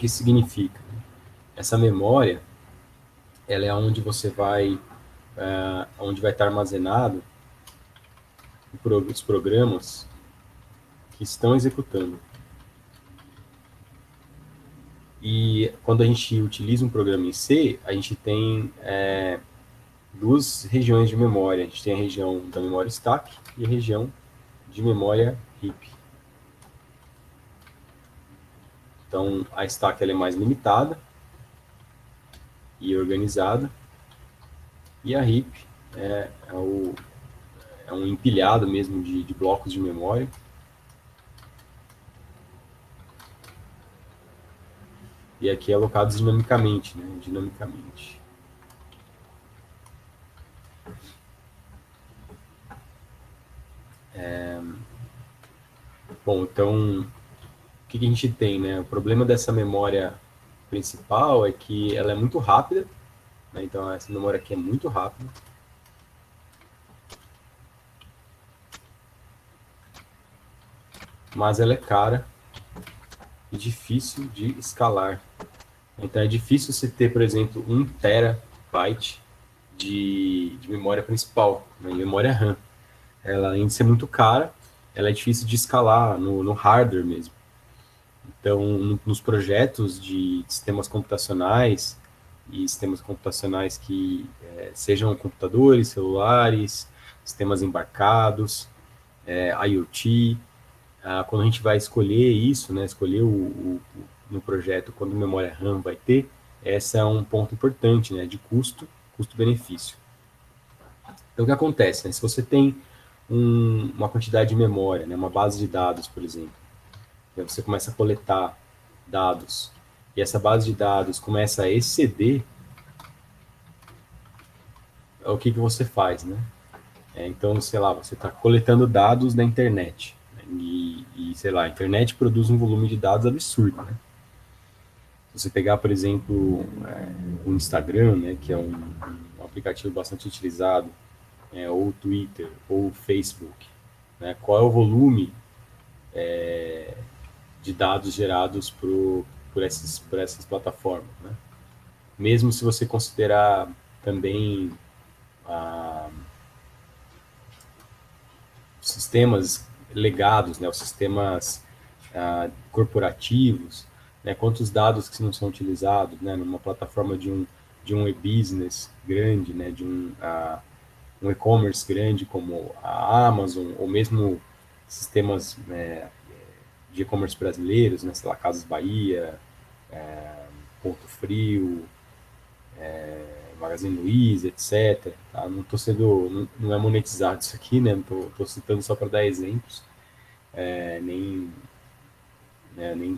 que isso significa? Essa memória, ela é onde onde vai estar armazenado os programas que estão executando. E quando a gente utiliza um programa em C, a gente tem duas regiões de memória. A gente tem a região da memória stack e a região de memória heap. Então, a stack ela é mais limitada e organizada, e a heap é um empilhado mesmo de blocos de memória. E aqui é alocados dinamicamente, né? Dinamicamente. Bom, então, o que a gente tem, né? O problema dessa memória principal é que ela é muito rápida, né? Então, essa memória aqui é muito rápida. Mas ela é cara e difícil de escalar. Então, é difícil você ter, por exemplo, 1 TB de memória principal, né? Memória RAM. Ela, além de ser muito cara, ela é difícil de escalar no hardware mesmo. Então, nos projetos de sistemas computacionais e sistemas computacionais que sejam computadores, celulares, sistemas embarcados, IoT, quando a gente vai escolher isso, né, escolher no projeto quando memória RAM vai ter, esse é um ponto importante, né, de custo-benefício. Então, o que acontece? Né, se você tem uma quantidade de memória, né, uma base de dados, por exemplo, e aí você começa a coletar dados e essa base de dados começa a exceder, o que você faz, né? Então, sei lá, você está coletando dados da internet, né? Sei lá, a internet produz um volume de dados absurdo, né? Se você pegar, por exemplo, o Instagram, né, que é um aplicativo bastante utilizado, ou o Twitter, ou o Facebook, né? Qual é o volume de dados gerados por essas plataformas, né? Mesmo se você considerar também sistemas legados, né, os sistemas corporativos, né, quantos dados que não são utilizados, né, numa plataforma de um e-business grande, né, de um e-commerce grande como a Amazon, ou mesmo sistemas, né, de e-commerce brasileiros, né, sei lá, Casas Bahia, Ponto Frio, Magazine Luiza, etc. Tá? Não estou sendo, não é monetizado isso aqui, né? Estou citando só para dar exemplos, nem,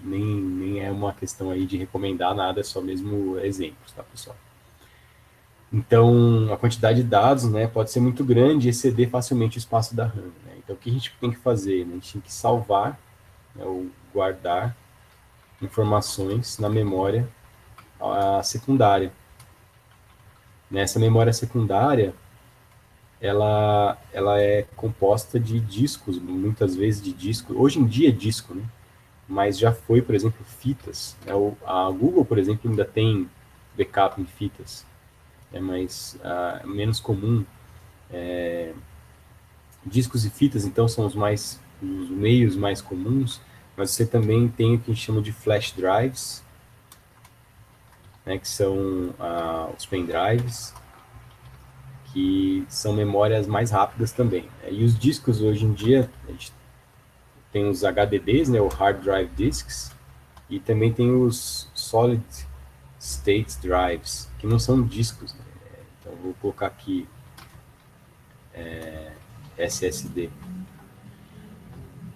nem é uma questão aí de recomendar nada, é só mesmo exemplos, tá, pessoal? Então, a quantidade de dados, né, pode ser muito grande e exceder facilmente o espaço da RAM. Né? Então, o que a gente tem que fazer? Né? A gente tem que salvar, né, ou guardar informações na memória secundária. Nessa memória secundária, ela é composta de discos, muitas vezes de disco. Hoje em dia é disco, né? Mas já foi, por exemplo, fitas. A Google, por exemplo, ainda tem backup em fitas, mas é menos comum. Discos e fitas, então, são os meios mais comuns, mas você também tem o que a gente chama de flash drives, né, que são os pendrives, que são memórias mais rápidas também. E os discos, hoje em dia, a gente tem os HDDs, né, o Hard Drive Disks, e também tem os Solid State Drives, que não são discos. Né? Então, vou colocar aqui SSD.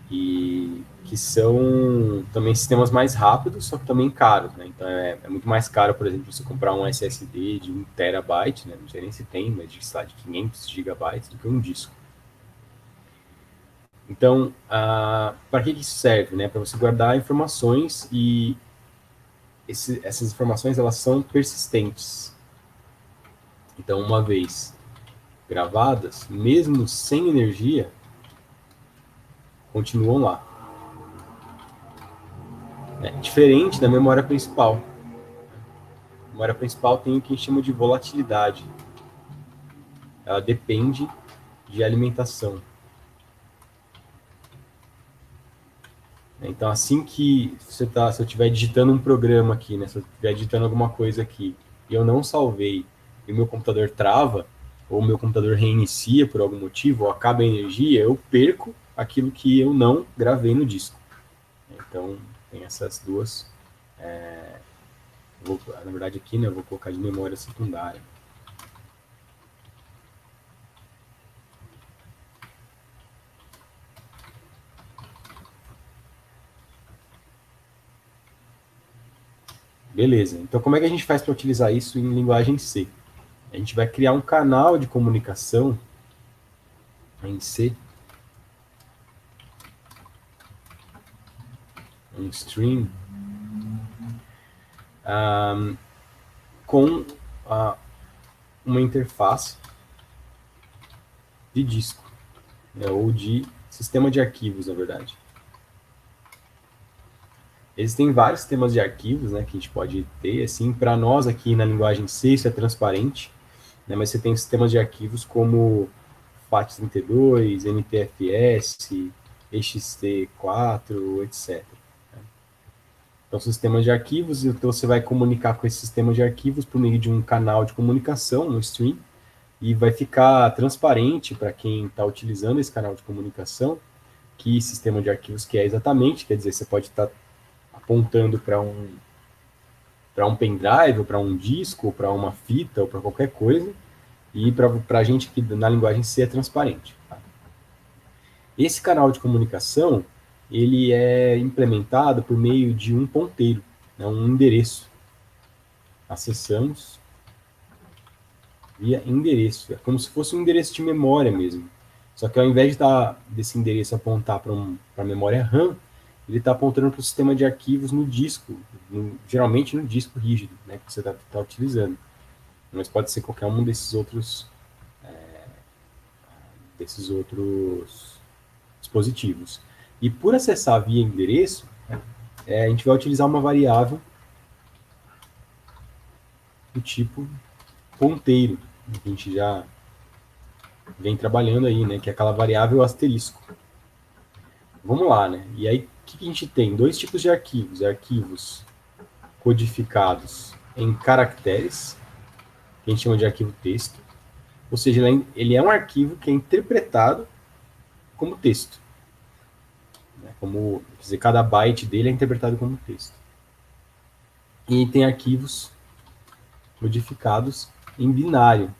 E que são também sistemas mais rápidos, só que também caros. Né? Então, é muito mais caro, por exemplo, você comprar um SSD de 1 TB, né? Não sei nem se tem, mas de 500 GB, do que um disco. Então, para que isso serve? Né? Para você guardar informações e essas informações elas são persistentes. Então, uma vez gravadas, mesmo sem energia, continuam lá. né? Diferente da memória principal. A memória principal tem o que a gente chama de volatilidade. Ela depende de alimentação. Então, assim que se eu estiver digitando um programa aqui, né, se eu estiver digitando alguma coisa aqui, e eu não salvei, e o meu computador trava, ou o meu computador reinicia por algum motivo, ou acaba a energia, eu perco aquilo que eu não gravei no disco. Então, tem essas duas. Na verdade, aqui, né, eu vou colocar de memória secundária. Beleza. Então, como é que a gente faz para utilizar isso em linguagem C? A gente vai criar um canal de comunicação em C, um stream, com uma interface de disco, né, ou de sistema de arquivos, na verdade. Existem vários sistemas de arquivos, né, que a gente pode ter, assim, para nós aqui na linguagem C isso é transparente, né, mas você tem sistemas de arquivos como FAT32, NTFS, ext4, etc. Então, sistemas de arquivos, então você vai comunicar com esse sistema de arquivos por meio de um canal de comunicação, um stream, e vai ficar transparente para quem está utilizando esse canal de comunicação que sistema de arquivos que é exatamente, quer dizer, você pode estar apontando para um pendrive, ou para um disco, ou para uma fita, ou para qualquer coisa, e para a gente que na linguagem C é transparente. Tá? Esse canal de comunicação, ele é implementado por meio de um ponteiro, né, um endereço. Acessamos via endereço, é como se fosse um endereço de memória mesmo. Só que ao invés desse endereço apontar para a memória RAM, ele está apontando para o sistema de arquivos no disco, geralmente no disco rígido, né, que você está utilizando. Mas pode ser qualquer um desses outros dispositivos. E por acessar via endereço, a gente vai utilizar uma variável do tipo ponteiro, que a gente já vem trabalhando aí, né, que é aquela variável asterisco. Vamos lá, né? E aí, o que a gente tem? Dois tipos de arquivos. Arquivos codificados em caracteres, que a gente chama de arquivo texto. Ou seja, ele é um arquivo que é interpretado como texto. Né? Como, quer dizer, cada byte dele é interpretado como texto. E tem arquivos codificados em binário.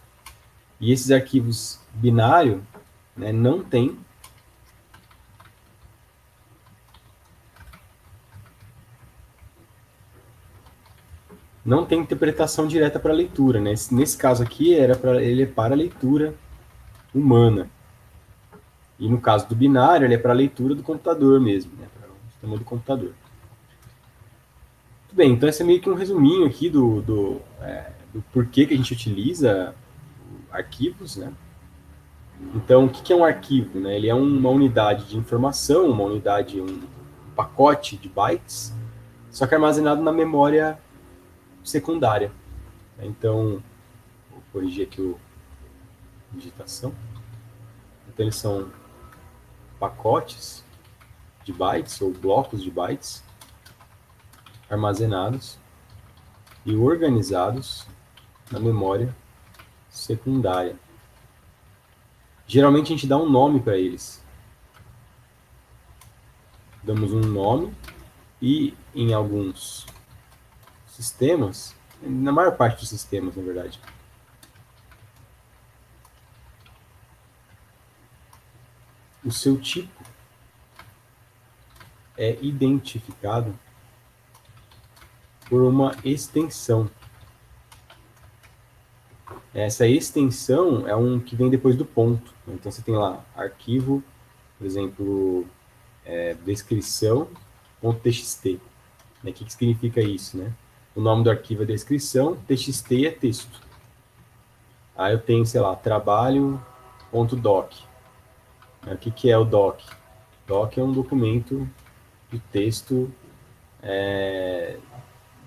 E esses arquivos binário, né, não tem interpretação direta para leitura, né? Nesse caso aqui ele é para leitura humana. E no caso do binário, ele é para leitura do computador mesmo, né? Para o sistema do computador. Muito bem, então esse é meio que um resuminho aqui do porquê que a gente utiliza arquivos, né? Então, o que é um arquivo? Né? Ele é uma unidade de informação, um pacote de bytes, só que armazenado na memória secundária. Então, vou corrigir aqui a digitação. Então, eles são pacotes de bytes, ou blocos de bytes, armazenados e organizados na memória secundária. Geralmente, a gente dá um nome para eles. Damos um nome e, em alguns sistemas, na maior parte dos sistemas, na verdade, o seu tipo é identificado por uma extensão. Essa extensão é um que vem depois do ponto. Então você tem lá arquivo, por exemplo, descrição.txt. O que significa isso, né? O nome do arquivo é descrição, txt é texto. Aí eu tenho, sei lá, trabalho.doc. O que é o doc? Doc é um documento de texto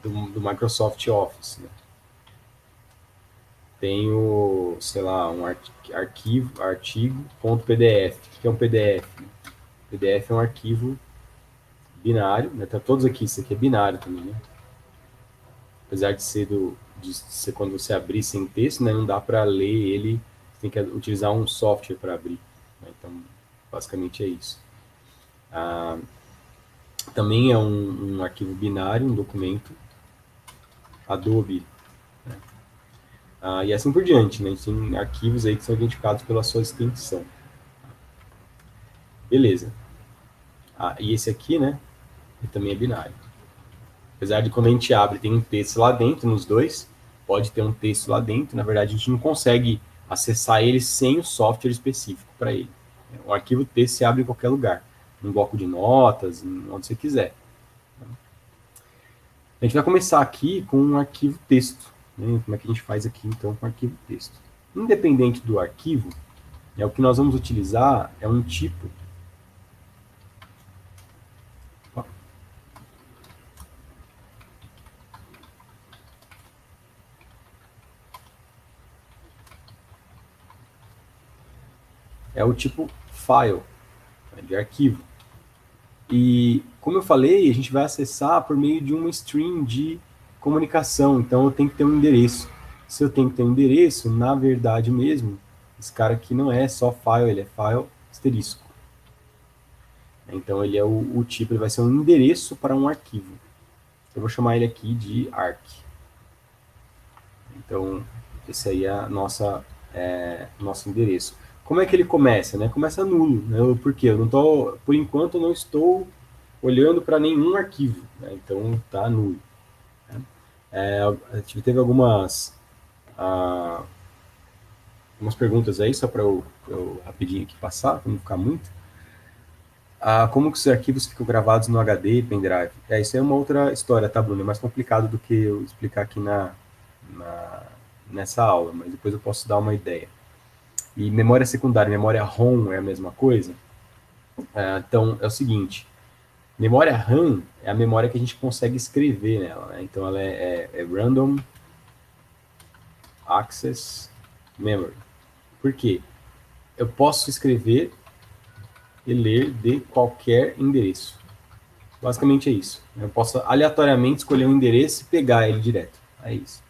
do Microsoft Office, né? Tenho, sei lá, um artigo.pdf. O que é um PDF? PDF é um arquivo binário, né? Tá todos aqui, isso aqui é binário também, né? Apesar de ser quando você abrir sem texto, né? Não dá para ler ele, você tem que utilizar um software para abrir, né? Então, basicamente é isso. Também é um arquivo binário, um documento, Adobe, né? E assim por diante, né? A gente tem arquivos aí que são identificados pela sua extensão. Beleza. E esse aqui, né? Ele também é binário. Apesar de quando a gente abre, tem um texto lá dentro, nos dois, pode ter um texto lá dentro, na verdade a gente não consegue acessar ele sem o software específico para ele. O arquivo texto se abre em qualquer lugar, num bloco de notas, onde você quiser. A gente vai começar aqui com um arquivo texto, né? Como é que a gente faz aqui então com arquivo texto? Independente do arquivo, o que nós vamos utilizar é um tipo. É o tipo file, né, de arquivo. E, como eu falei, a gente vai acessar por meio de uma string de comunicação, então eu tenho que ter um endereço. Se eu tenho que ter um endereço, na verdade mesmo, esse cara aqui não é só file, ele é file asterisco. Então ele é o tipo, ele vai ser um endereço para um arquivo. Eu vou chamar ele aqui de arc. Então, esse aí é a nosso endereço. Como é que ele começa? Né? Começa nulo. Né? Por quê? Por enquanto, eu não estou olhando para nenhum arquivo. Né? Então, está nulo. Né? A gente teve algumas perguntas aí, só para eu rapidinho aqui passar, para não ficar muito. Como que os arquivos ficam gravados no HD e pendrive? Isso é uma outra história, tá, Bruno? É mais complicado do que eu explicar aqui nessa aula, mas depois eu posso dar uma ideia. E memória secundária, memória ROM é a mesma coisa? Então, é o seguinte, memória RAM é a memória que a gente consegue escrever nela, né? Então, ela é Random Access Memory. Por quê? Eu posso escrever e ler de qualquer endereço. Basicamente é isso. Eu posso aleatoriamente escolher um endereço e pegar ele direto. É isso.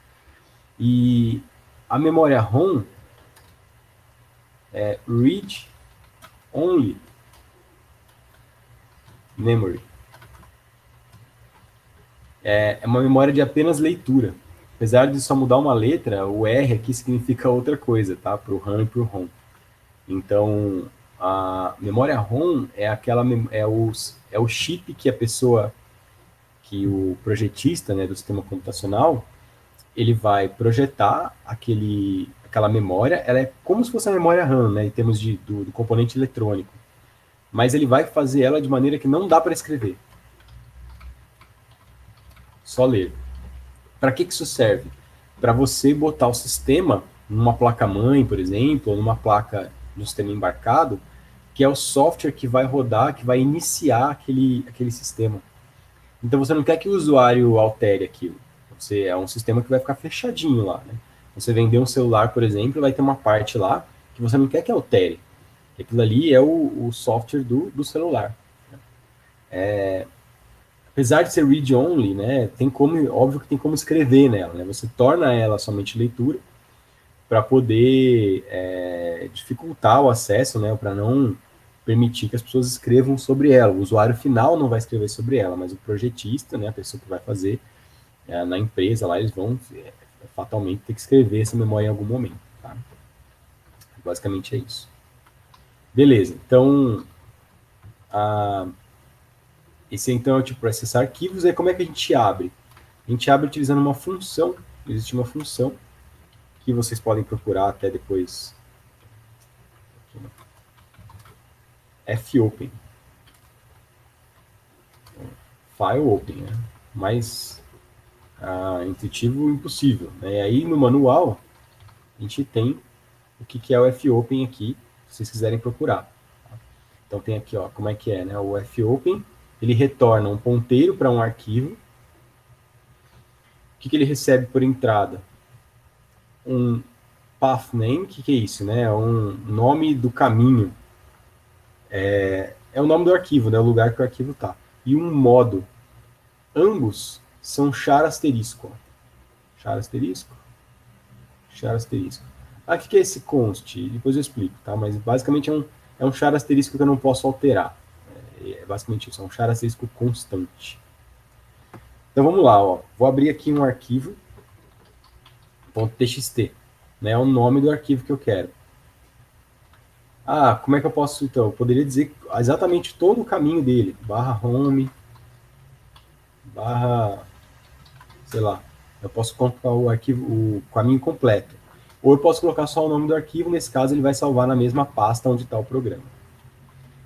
E a memória ROM é Read Only Memory. É uma memória de apenas leitura. Apesar de só mudar uma letra, o R aqui significa outra coisa, tá? Para o RAM e para o ROM. Então, a memória ROM é o chip que que o projetista, né, do sistema computacional, ele vai projetar aquela memória. Ela é como se fosse a memória RAM, né, em termos do componente eletrônico. Mas ele vai fazer ela de maneira que não dá para escrever. Só ler. Para que isso serve? Para você botar o sistema numa placa-mãe, por exemplo, ou numa placa no sistema embarcado, que é o software que vai rodar, que vai iniciar aquele sistema. Então você não quer que o usuário altere aquilo. É um sistema que vai ficar fechadinho lá. Né? Você vender um celular, por exemplo, vai ter uma parte lá que você não quer que altere. Aquilo ali é o software do celular. Apesar de ser read-only, né, óbvio que tem como escrever nela. Né? Você torna ela somente leitura para poder dificultar o acesso, né, para não permitir que as pessoas escrevam sobre ela. O usuário final não vai escrever sobre ela, mas o projetista, né, a pessoa que vai fazer na empresa, lá eles vão fatalmente ter que escrever essa memória em algum momento. Tá? Basicamente é isso. Beleza, então esse então é o tipo para acessar arquivos. Aí como é que a gente abre? A gente abre utilizando uma função. Existe uma função que vocês podem procurar até depois. fopen. File open, né? Mais intuitivo impossível. Né? E aí no manual a gente tem o que é o fopen aqui, se vocês quiserem procurar. Tá? Então tem aqui, ó, como é que é, né? O fopen ele retorna um ponteiro para um arquivo. O que ele recebe por entrada? Um path name, o que é isso? Né? É um nome do caminho. É o nome do arquivo, né? O lugar que o arquivo está. E um modo. Ambos são char asterisco. Char asterisco? Char asterisco. O que é esse const? Depois eu explico, tá? Mas basicamente é um char asterisco que eu não posso alterar. É basicamente isso, é um char asterisco constante. Então vamos lá, ó. Vou abrir aqui um arquivo .txt, né? É o nome do arquivo que eu quero. Como é que eu posso, então? Eu poderia dizer exatamente todo o caminho dele. /home, sei lá. Eu posso colocar o arquivo, o caminho completo. Ou eu posso colocar só o nome do arquivo, nesse caso ele vai salvar na mesma pasta onde está o programa.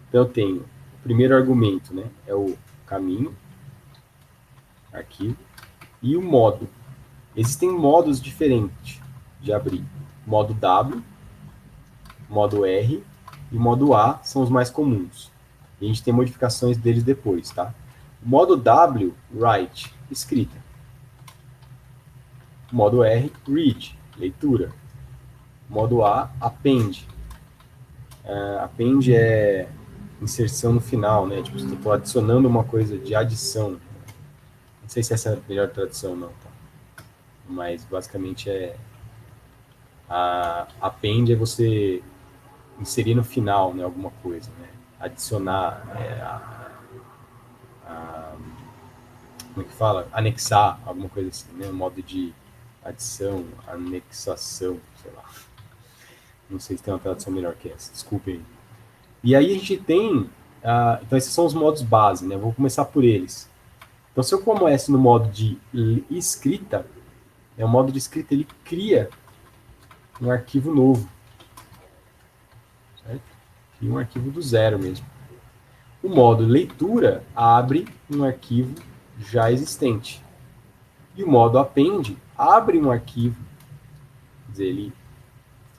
Então eu tenho o primeiro argumento, né? É o caminho, arquivo, e o modo. Existem modos diferentes de abrir. Modo W, modo R e modo A são os mais comuns. E a gente tem modificações deles depois, tá? O modo W, write, escrita. O modo R, read, leitura. O modo A, append. Append é inserção no final, né? Tipo, você está adicionando uma coisa de adição. Não sei se essa é a melhor tradução, não, tá? Mas basicamente append é você inserir no final, né, alguma coisa, né? Adicionar, como é que fala? Anexar, alguma coisa assim, né? Um modo de adição, anexação, sei lá. Não sei se tem uma tradução melhor que essa, desculpem. E aí a gente tem, então esses são os modos base, né? Vou começar por eles. Então se eu começo no modo de escrita, o modo de escrita ele cria um arquivo novo, certo? Cria um arquivo do zero mesmo. O modo leitura abre um arquivo já existente. E o modo append abre um arquivo, quer dizer, ele,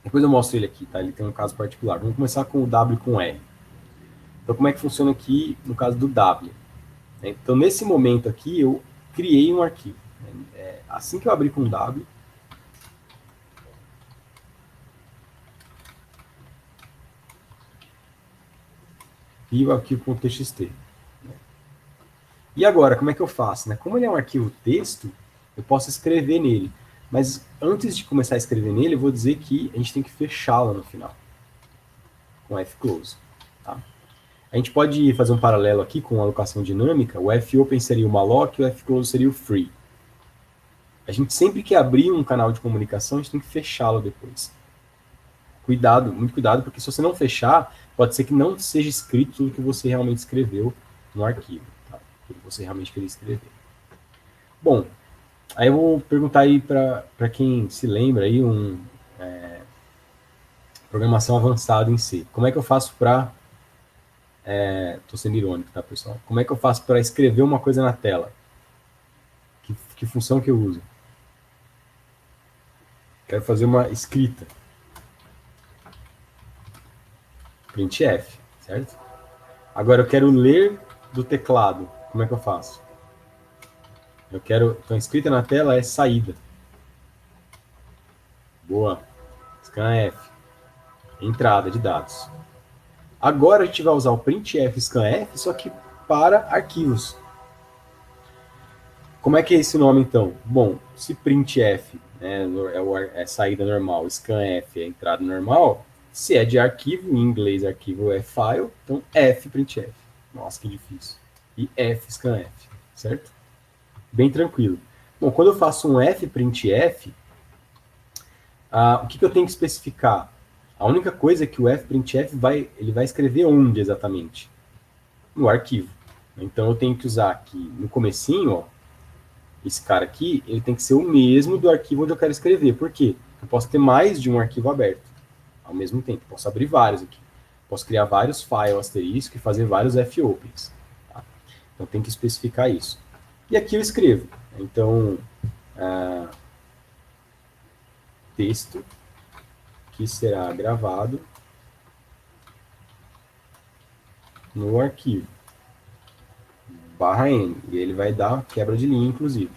depois eu mostro ele aqui, tá? Ele tem um caso particular. Vamos começar com o W com R. Então, como é que funciona aqui no caso do W? Então, nesse momento aqui, eu criei um arquivo. Assim que eu abrir com o W, e o arquivo.txt. E agora, como é que eu faço? Né? Como ele é um arquivo texto, eu posso escrever nele. Mas antes de começar a escrever nele, eu vou dizer que a gente tem que fechá-lo no final, com fclose. Tá? A gente pode fazer um paralelo aqui com a alocação dinâmica. O fopen seria o malloc e o fclose seria o free. A gente sempre que abrir um canal de comunicação, a gente tem que fechá-lo depois. Cuidado, muito cuidado, porque se você não fechar, pode ser que não seja escrito tudo que você realmente escreveu no arquivo. Tá? Tudo que você realmente queria escrever. Bom, aí eu vou perguntar aí para quem se lembra aí programação avançada em C. Como é que eu faço para... Tô sendo irônico, tá, pessoal? Como é que eu faço para escrever uma coisa na tela? Que função que eu uso? Quero fazer uma escrita. Printf, certo? Agora eu quero ler do teclado. Como é que eu faço? Então, escrita na tela é saída. Boa. Scanf. Entrada de dados. Agora a gente vai usar o printf scanf, só que para arquivos. Como é que é esse nome, então? Bom, se printf é saída normal, scanf é entrada normal, se é de arquivo, em inglês arquivo é file, então f printf. Nossa, que difícil. E f scanf, certo? Bem tranquilo. Bom, quando eu faço um f printf, o que eu tenho que especificar? A única coisa é que o fprintf ele vai escrever onde exatamente? No arquivo. Então eu tenho que usar aqui no comecinho, ó, esse cara aqui, ele tem que ser o mesmo do arquivo onde eu quero escrever. Por quê? Eu posso ter mais de um arquivo aberto ao mesmo tempo. Posso abrir vários aqui. Posso criar vários files asterisco e fazer vários fopens. Tá? Então tem que especificar isso. E aqui eu escrevo. Então, texto que será gravado no arquivo barra N, e ele vai dar quebra de linha, inclusive.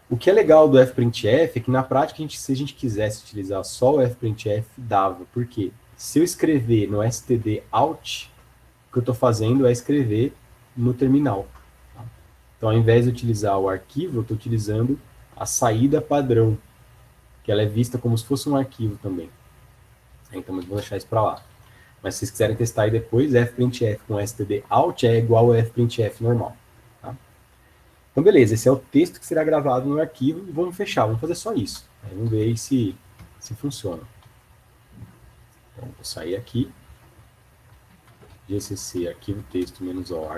O que é legal do fprintf é que na prática, se a gente quisesse utilizar só o fprintf, dava. Por quê? Se eu escrever no std out, o que eu estou fazendo é escrever no terminal. Tá? Então, ao invés de utilizar o arquivo, eu estou utilizando a saída padrão, que ela é vista como se fosse um arquivo também. Então, eu vou deixar isso para lá. Mas se vocês quiserem testar aí depois, fprintf com std out é igual ao fprintf normal. Tá? Então, beleza, esse é o texto que será gravado no arquivo e vamos fechar, vamos fazer só isso. Aí vamos ver aí se funciona. Então, vou sair aqui, gcc arquivo texto -o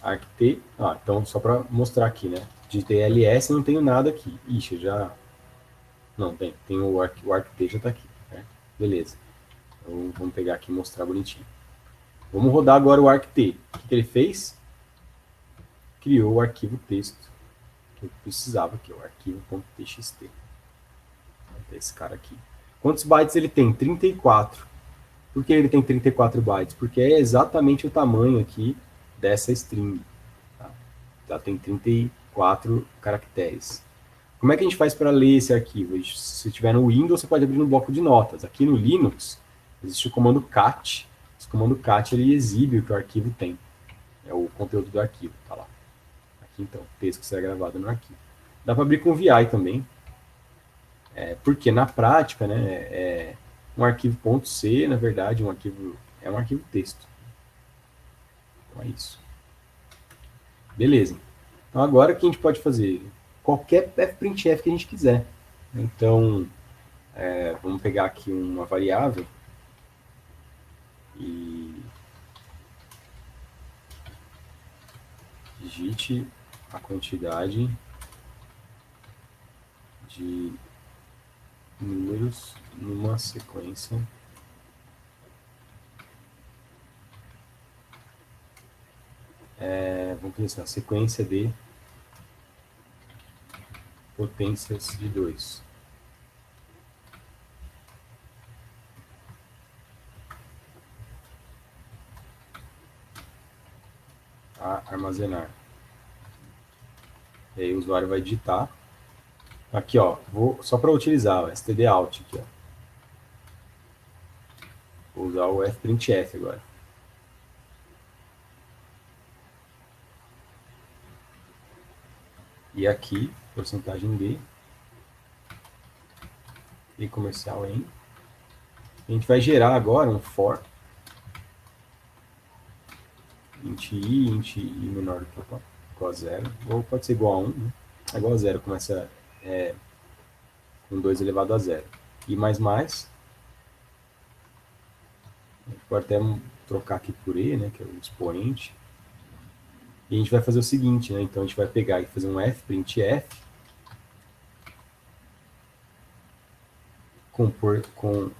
arct, então só para mostrar aqui, né? De TLS não tenho nada aqui. Ixi, já... Não, tem o arct já está aqui, certo? Beleza. Então, vamos pegar aqui e mostrar bonitinho. Vamos rodar agora o arct. O que ele fez? Criou o arquivo texto que eu precisava, que é o arquivo.txt. Esse cara aqui. Quantos bytes ele tem? 34. Por que ele tem 34 bytes? Porque é exatamente o tamanho aqui dessa string. Tá? Ela tem 34 caracteres. Como é que a gente faz para ler esse arquivo? Se tiver no Windows, você pode abrir no bloco de notas. Aqui no Linux, existe o comando cat. Esse comando cat ele exibe o que o arquivo tem. É o conteúdo do arquivo. Tá lá. Aqui então, o texto que será gravado no arquivo. Dá para abrir com VI também. Porque na prática, né, um arquivo .c, na verdade, é um arquivo texto. Então é isso. Beleza. Então agora o que a gente pode fazer? Qualquer fprintf que a gente quiser. Então, vamos pegar aqui uma variável e digite a quantidade de números numa sequência vamos pensar, sequência de potências de 2. A armazenar. E aí o usuário vai digitar. Aqui, ó, só para utilizar o std out aqui, ó. Vou usar o fprintf agora. E aqui, porcentagem D, e comercial em. A gente vai gerar agora um for int i menor do que igual a 0, ou pode ser igual a 1, né? É igual a 0, começa com 2 elevado a 0. I mais mais, a gente pode até trocar aqui por E, né, que é o expoente. E a gente vai fazer o seguinte, né, então a gente vai pegar e fazer um fprintf com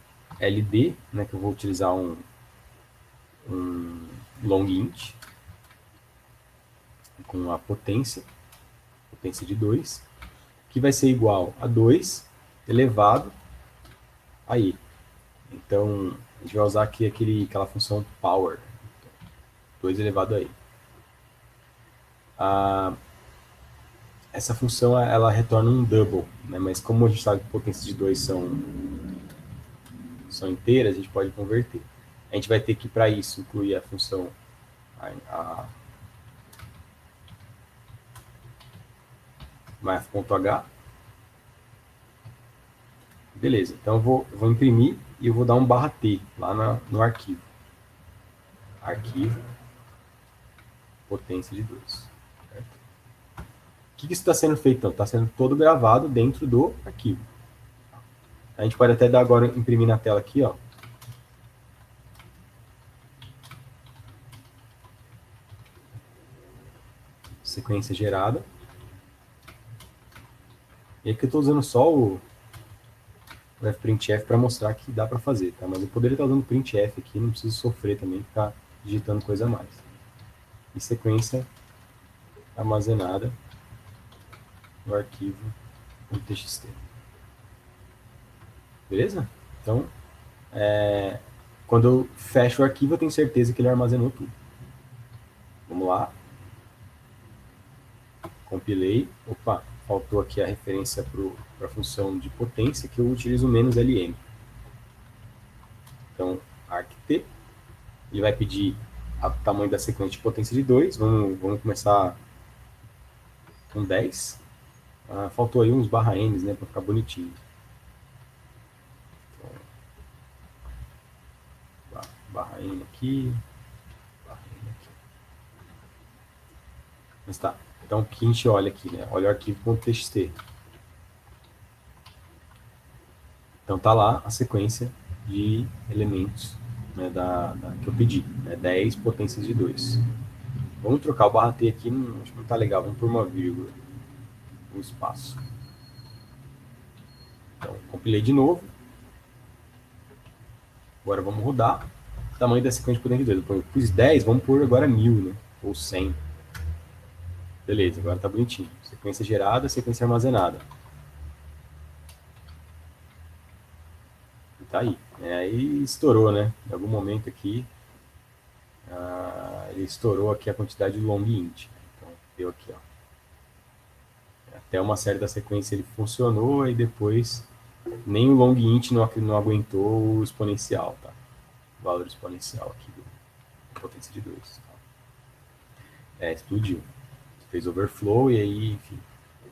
ld, né, que eu vou utilizar um long int, com a potência de 2, que vai ser igual a 2 elevado a i. Então, a gente vai usar aqui aquela função power, 2 elevado a i. Essa função ela retorna um double, né? Mas como a gente sabe que potências de 2 são inteiras, a gente pode converter. A gente vai ter que, para isso, incluir a função math.h. Beleza, então eu vou imprimir e eu vou dar um /t lá no arquivo. Arquivo, potência de 2. Certo? O que isso está sendo feito? Então, está sendo todo gravado dentro do arquivo. A gente pode até dar agora, imprimir na tela aqui, ó. Sequência gerada. E aqui eu estou usando só o fprintf para mostrar que dá para fazer, tá? Mas eu poderia estar usando printf aqui, não preciso sofrer também, ficar digitando coisa a mais. E sequência armazenada no arquivo .txt. Beleza? Então, quando eu fecho o arquivo, eu tenho certeza que ele armazenou tudo. Vamos lá. Compilei. Opa, faltou aqui a referência para a função de potência, que eu utilizo menos LM. Então, arct, ele vai pedir o tamanho da sequência de potência de 2. Vamos começar com 10. Faltou aí uns barra N, né, para ficar bonitinho. Então, barra N aqui, barra N aqui. Mas tá. Então, o que a gente olha aqui, né? Olha o arquivo.txt. Então, tá lá a sequência de elementos, né, que eu pedi, né, 10 potências de 2. Vamos trocar o barra T aqui, acho que não tá legal, vamos por uma vírgula, um espaço. Então, compilei de novo. Agora vamos rodar. O tamanho da sequência de potência de 2. Eu pus 10, vamos pôr agora 1000, né? Ou 100. Beleza, agora tá bonitinho. Sequência gerada, sequência armazenada. E tá aí. Aí estourou, né? Em algum momento aqui, ele estourou aqui a quantidade de long int. Então, deu aqui, ó. Até uma série da sequência ele funcionou e depois nem o long int não aguentou o exponencial, tá? O valor exponencial aqui da potência de 2. Tá? Explodiu. Fez overflow e aí, enfim.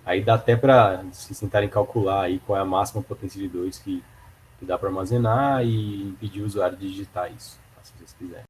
Aí dá até para se tentarem calcular aí qual é a máxima potência de 2 que dá para armazenar e impedir o usuário de digitar isso, tá? Se vocês quiserem.